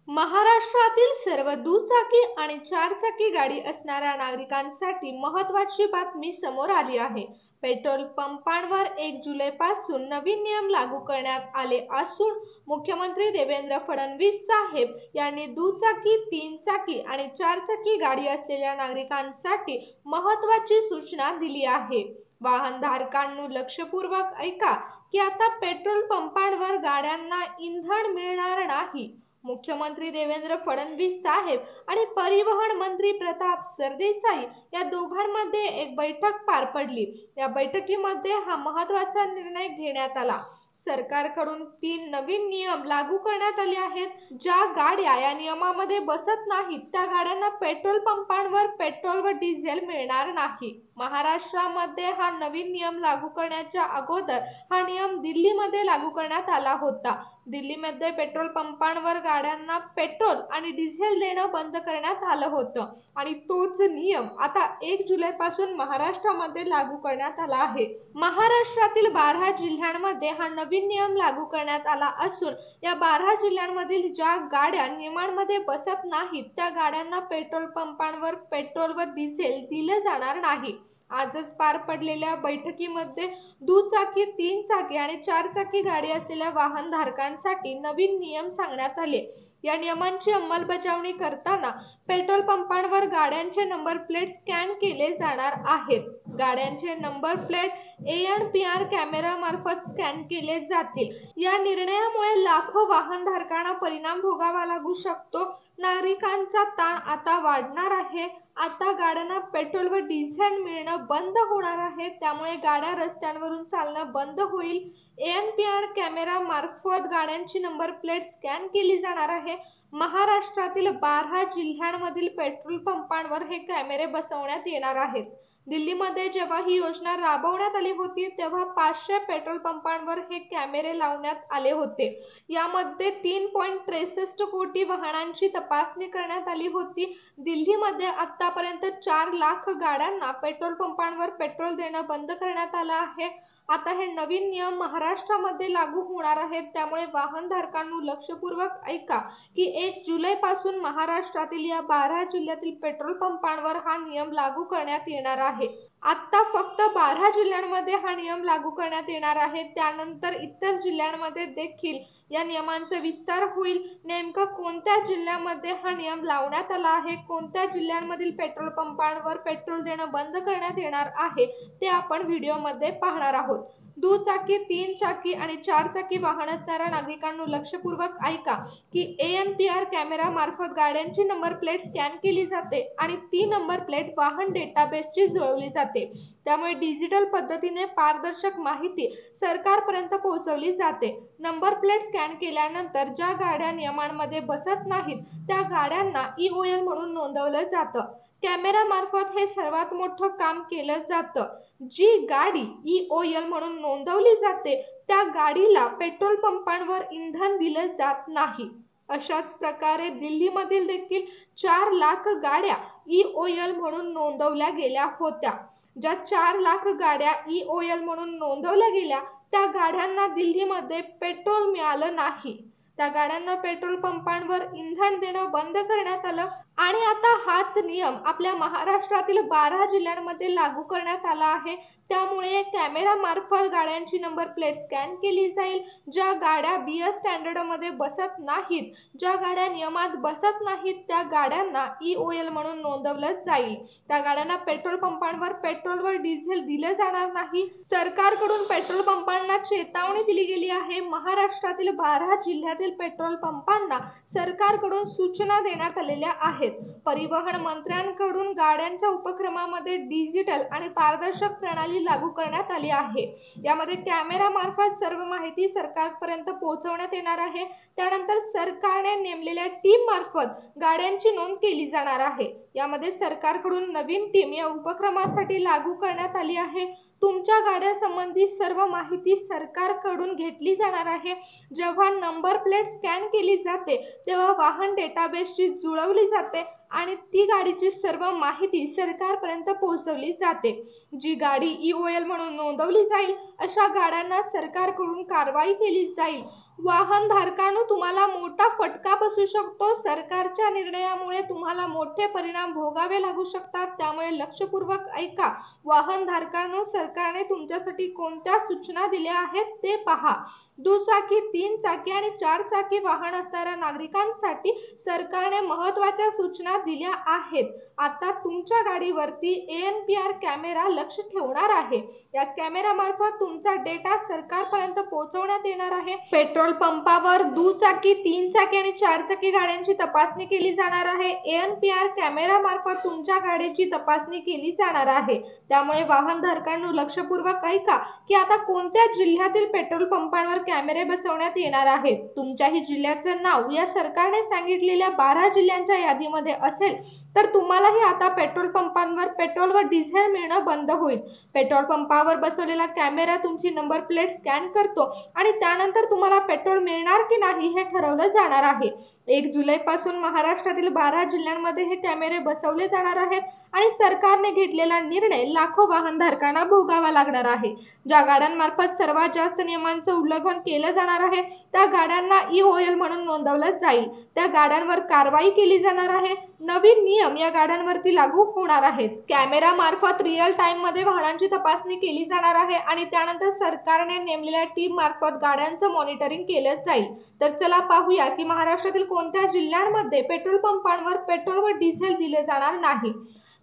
महाराष्ट्रातील सर्व दुचाकी आणि चारचाकी गाडी असणाऱ्या नागरिकांसाठी महत्त्वाची बातमी समोर आली आहे. पेट्रोल पंपांवर 1 जुलैपासून नवीन नियम लागू करण्यात आले असून मुख्यमंत्री देवेंद्र फडणवीस साहेब यांनी दुचाकी, तीन चाकी आणि चारचाकी गाडी असलेल्या नागरिकांसाठी महत्त्वाची सूचना दिली आहे. वाहनधारकांनो लक्षपूर्वक ऐका की आता पेट्रोल पंपांवर गाड्यांना इंधन मिळणार नाही. मुख्यमंत्री देवेंद्र फडणवीस साहेब आणि परिवहन मंत्री प्रताप सरदेसाई या दोघांमध्ये एक बैठक पार पडली. या बैठकीमध्ये हा महत्त्वाचा निर्णय घेण्यात आला. सरकारकडून 3 नवीन नियम लागू करण्यात आले आहेत. ज्या गाड्या या नियमामध्ये बसत नाहीत त्या गाड्यांना पेट्रोल पंपांवर पेट्रोल व डिझेल मिळणार नाही. महाराष्ट्रामध्ये हा नवीन नियम लागू करण्याच्या अगोदर हा नियम दिल्लीमध्ये लागू करण्यात आला होता. दिल्लीमध्ये पेट्रोल पंपांवर गाड्यांना पेट्रोल आणि डिझेल देणं बंद करण्यात आलं होतं आणि तोच नियम आता 1 जुलैपासून महाराष्ट्रामध्ये लागू करण्यात आला आहे. महाराष्ट्रातील 12 जिल्ह्यांमध्ये हा नवीन नियम लागू करण्यात आला असून या 12 जिल्ह्यांमधील ज्या गाड्या नियमांमध्ये बसत नाहीत त्या गाड्यांना पेट्रोल पंपांवर पेट्रोल व डिझेल दिलं जाणार नाही. आजच पार पडलेल्या बैठकीमध्ये दुचाकी, तीन चाकी आणि चारचाकी गाडी असलेल्या वाहनधारकांसाठी नवीन नियम सांगण्यात आले. या नियमांची अंमलबजावणी करताना पेट्रोल पंपांवर गाड्यांचे नंबर प्लेट स्कॅन केले जाणार आहेत. गाड्यांचे नंबर प्लेट ANPR कॅमेरामार्फत स्कॅन केले जातील. या निर्णयामुळे लाखो वाहनधारकांना परिणाम भोगावा लागू शकतो. नागरिकांचा ताण आता वाढणार आहे. आता गाड्यांना पेट्रोल व डिझेल मिळणं बंद होणार आहे. त्यामुळे गाड्या रस्त्यांवरून चालणं बंद होईल. ANPR कॅमेरा मार्फत गाड्यांची नंबर प्लेट स्कॅन केली जाणार आहे. महाराष्ट्रातील 12 जिल्ह्यांमधील पेट्रोल पंपांवर हे कॅमेरे बसवण्यात येणार आहेत. दिल्लीमध्ये जेव्हा ही योजना राबवण्यात आली होती तेव्हा 500 पेट्रोल पंपांवर हे कॅमेरे लावण्यात आले होते. यामध्ये 3.63 कोटी वाहनांची तपासणी करण्यात आली होती. दिल्लीमध्ये आतापर्यंत 4 लाख गाड्यांना पेट्रोल पंपांवर पेट्रोल देणं बंद करण्यात आलं आहे. आता हे नवीन नियम महाराष्ट्रामध्ये लागू होणार आहेत. त्यामुळे वाहनधारकांनो लक्षपूर्वक ऐका की 1 जुलैपासून महाराष्ट्रातील या 12 जिल्ह्यातील पेट्रोल पंपांवर हा नियम लागू करण्यात येणार आहे. आता फक्त 12 जिल्ह्यांमध्ये हा नियम लागू करण्यात येणार आहे. त्यानंतर इतर जिल्ह्यांमध्ये देखील या नियमांचा विस्तार होईल. नेमकं कोणत्या जिल्ह्यामध्ये हा नियम लावण्यात आला आहे, कोणत्या जिल्ह्यांमधील पेट्रोल पंपांवर पेट्रोल देणं बंद करण्यात येणार आहे ते आपण व्हिडिओमध्ये पाहणार आहोत. दुचाकी, तीन चाकी आणि चारचाकी वाहन असणाऱ्या नागरिकांनो लक्षपूर्वक ऐका की ANPR कॅमेरा मार्फत गाड्यांची नंबर प्लेट स्कॅन केली जाते आणि ती नंबर प्लेट वाहन डेटाबेसशी जुळवली जाते. त्यामुळे डिजिटल पद्धतीने पारदर्शक माहिती सरकारपर्यंत पोहोचवली जाते. नंबर प्लेट स्कॅन केल्यानंतर ज्या गाड्या नियमांमध्ये बसत नाहीत त्या गाड्यांना EOL म्हणून नोंदवलं जातं. कॅमेरामार्फत हे सर्वात मोठं काम केलं जातं. जी गाडी EOL म्हणून नोंदवली जाते त्या गाडीला पेट्रोल पंपांवर इंधन दिलं जात नाही. अशाच प्रकारे दिल्लीमधील देखील 4 लाख गाड्या EOL म्हणून नोंदवल्या गेल्या होत्या. ज्या 4 लाख गाड्या EOL म्हणून नोंदवल्या गेल्या त्या गाड्यांना दिल्लीमध्ये पेट्रोल मिळालं नाही. त्या गाड्यांना पेट्रोल पंपांवर इंधन देणं बंद करण्यात आलं आणि आता हाच नियम आपल्या महाराष्ट्रातील 12 जिल्ह्यांमध्ये लागू करण्यात आला आहे. त्यामुळे कॅमेरा मार्फत गाड्यांची नंबर प्लेट स्कॅन केली जाईल. ज्या गाड्या BS स्टँडर्डमध्ये बसत नाहीत, ज्या गाड्या नियमात बसत नाहीत त्या गाड्यांना EOL म्हणून नोंदवलं जाईल. त्या गाड्यांना पेट्रोल पंपांवर पेट्रोल व डिझेल दिलं जाणार नाही. सरकारकडून पेट्रोल पंपांना चेतावणी दिली गेली आहे. महाराष्ट्रातील 12 जिल्ह्यातील पेट्रोल पंपांना सरकारकडून सूचना देण्यात आलेल्या आहेत. परिवहन मंत्र्यांकडून गाड्यांच्या उपक्रमामध्ये डिजिटल आणि पारदर्शक प्रणाली लागू करण्यात आली आहे. यामध्ये कॅमेरा मार्फत सर्व माहिती सरकारपर्यंत पोहोचवण्यात येणार आहे. त्यानंतर सरकारने नेमलेल्या टीम मार्फत गाड्यांची नोंद केली जाणार आहे. यामध्ये सरकारकडून नवीन टीम या उपक्रमासाठी लागू करण्यात आली आहे. तुमच्या गाड्यासंबंधी सर्व माहिती सरकारकडून घेतली जाणार आहे. जेव्हा नंबर प्लेट स्कॅन केली जाते तेव्हा वाहन डेटाबेसशी जुळवली जाते आणि ती गाडीची सर्व माहिती सरकारपर्यंत पोहोचवली जाते. जी गाडी EOL म्हणून नोंदवली जाईल अशा गाड्यांना सरकारकडून कारवाई केली जाईल. वाहन धारकांनो, तुम्हाला मोठा फटका बसू शकतो. सरकारच्या निर्णयामुळे तुम्हाला मोठे परिणाम भोगावे लागू शकतात. त्यामुळे लक्षपूर्वक ऐका. वाहन धारकांनो, सरकारने तुमच्यासाठी कोणत्या सूचना दिल्या आहेत ते पहा. दुचाकी, 3 चाकी आणि 4 चाकी वाहन असणाऱ्या नागरिकांसाठी सरकारने महत्त्वाच्या सूचना दिल्या आहेत. आता तुमच्या गाडीवरती ANPR कॅमेरा लक्ष ठेवणार आहे. या कॅमेरामार्फत तुमचा डेटा सरकारपर्यंत पोहोचवण्यात येणार आहे. पेट्रोल पंपावर दुचाकी, 3 चाकी आणि 4 चाकी गाड्यांची तपासणी केली जाणार आहे. ANPR कॅमेरामार्फत तुमच्या गाडीची तपासणी केली जाणार आहे. त्यामुळे वाहनधारकांनो, लक्षपूर्वक ऐका की आता कोणत्या जिल्ह्यातील पेट्रोल पंपांवर कॅमेरे बसवण्यात येणार आहेत. तुमच्याही जिल्ह्याचं नाव या सरकारने सांगितलेल्या 12 जिल्ह्यांच्या यादीमध्ये असेल तर तुम्हालाही आता पेट्रोल पंपांवर पेट्रोल व डिझेल मिळणं बंद होईल. पेट्रोल पंपावर बसवलेला कॅमेरा तुमची नंबर प्लेट स्कॅन करतो आणि त्यानंतर तुम्हाला पेट्रोल मिळणार की नाही हे ठरवलं जाणार आहे. 1 जुलैपासून महाराष्ट्रातील 12 जिल्ह्यांमध्ये हे कॅमेरे बसवले जाणार आहेत आणि सरकारने घेतलेला निर्णय लाखो वाहनधारकांना भोगावा लागणार आहे. ज्या गाड्यांमार्फत सर्वात जास्त नियमांचं उल्लंघन केलं जाणार आहे त्या गाड्यांना EOL म्हणून नोंदवलं जाईल. त्या गाड्यांवर कारवाई केली जाणार आहे. नवीन नियम या गाड्यांवरती लागू होणार आहेत. कॅमेरा मार्फत रिअल टाइम मध्ये वाहनांची तपासणी केली जाणार आहे आणि त्यानंतर सरकारने नेमलेल्या टीम मार्फत गाड्यांचं मॉनिटरिंग केलं जाईल. तर चला पाहूया की महाराष्ट्रातील कोणत्या जिल्ह्यांमध्ये पेट्रोल पंपांवर पेट्रोल व डिझेल दिले जाणार नाही.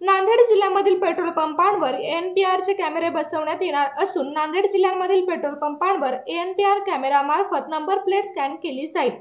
नांदेड जिल्ह्यामधील पेट्रोल पंपांवर ANPR चे कॅमेरे बसवण्यात येणार असून नांदेड जिल्ह्यामधील पेट्रोल पंपांवर ANPR कॅमेरामार्फत नंबर प्लेट स्कॅन केली जाईल.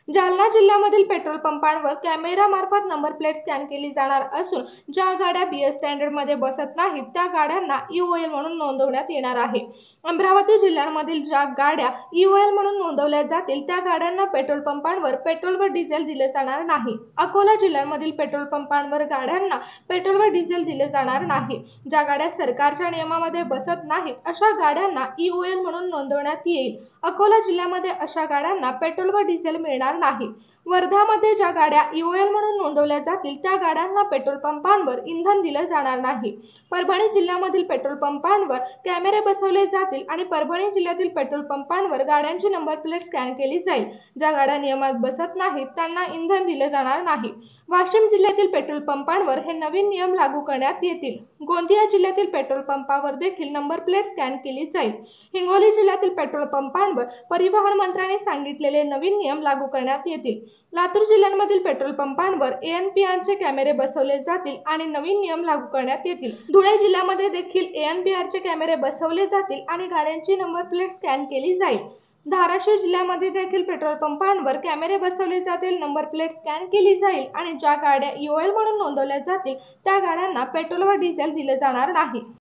जालना जिल्ह्यामधील पेट्रोल पंपांवर कॅमेरा मार्फत नंबर प्लेट स्कॅन केली जाणार असून ज्या गाड्या BS स्टँडर्ड मध्ये बसत नाहीत त्या गाड्यांना EOL म्हणून नोंदवण्यात येणार आहे. अमरावती जिल्ह्यामधील ज्या गाड्या EOL म्हणून नोंदवल्या जातील त्या गाड्यांना पेट्रोल पंपांवर पेट्रोल व डिझेल दिले जाणार नाही. अकोला जिल्ह्यामधील पेट्रोल पंपांवर गाड्यांना पेट्रोल व डिझेल दिले जाणार नाही. ज्या गाड्या सरकारच्या नियमामध्ये बसत नाहीत अशा गाड्यांना EOL म्हणून नोंदवण्यात येईल. अकोला जिल्ह्यामध्ये अशा गाड्यांना पेट्रोल व डिझेल मिळणार नाही. वर्ध्यामध्ये ज्या गाड्या EOL म्हणून नोंदवल्या जातील त्या गाड्यांना पेट्रोल पंपांवर इंधन दिलं जाणार नाही. परभणी जिल्ह्यामधील पेट्रोल पंपांवर कॅमेरे बसवले जातील आणि परभणी जिल्ह्यातील पेट्रोल पंपांवर गाड्यांची नंबर प्लेट स्कॅन केली जाईल. ज्या गाड्या नियमात बसत नाहीत त्यांना इंधन दिले जाणार नाही. वाशिम जिल्ह्यातील पेट्रोल पंपांवर हे नवीन नियम लागू करण्यात येतील. गोंदिया जिल्ह्यातील पेट्रोल पंपावर देखील नंबर प्लेट स्कॅन केली जाईल. हिंगोली जिल्ह्यातील पेट्रोल पंपांवर परिवहन मंत्र्यांनी सांगितलेले नवीन नियम लागू करण्यात येतील. लातूर जिल्ह्यामधील पेट्रोल पंपांवर ANPR चे कॅमेरे बसवले जातील आणि नवीन नियम लागू करण्यात येतील. धुळे जिल्ह्यामध्ये देखील ANPR चे कॅमेरे बसवले जातील आणि गाड्यांची नंबर प्लेट स्कॅन केली जाईल. धाराशिव जिल्ह्यामध्ये देखील पेट्रोल पंपांवर कॅमेरे बसवले जातील, नंबर प्लेट स्कॅन केली जाईल आणि ज्या गाड्या EOL म्हणून नोंदवल्या जातील त्या गाड्यांना पेट्रोल व डिझेल दिले जाणार नाही.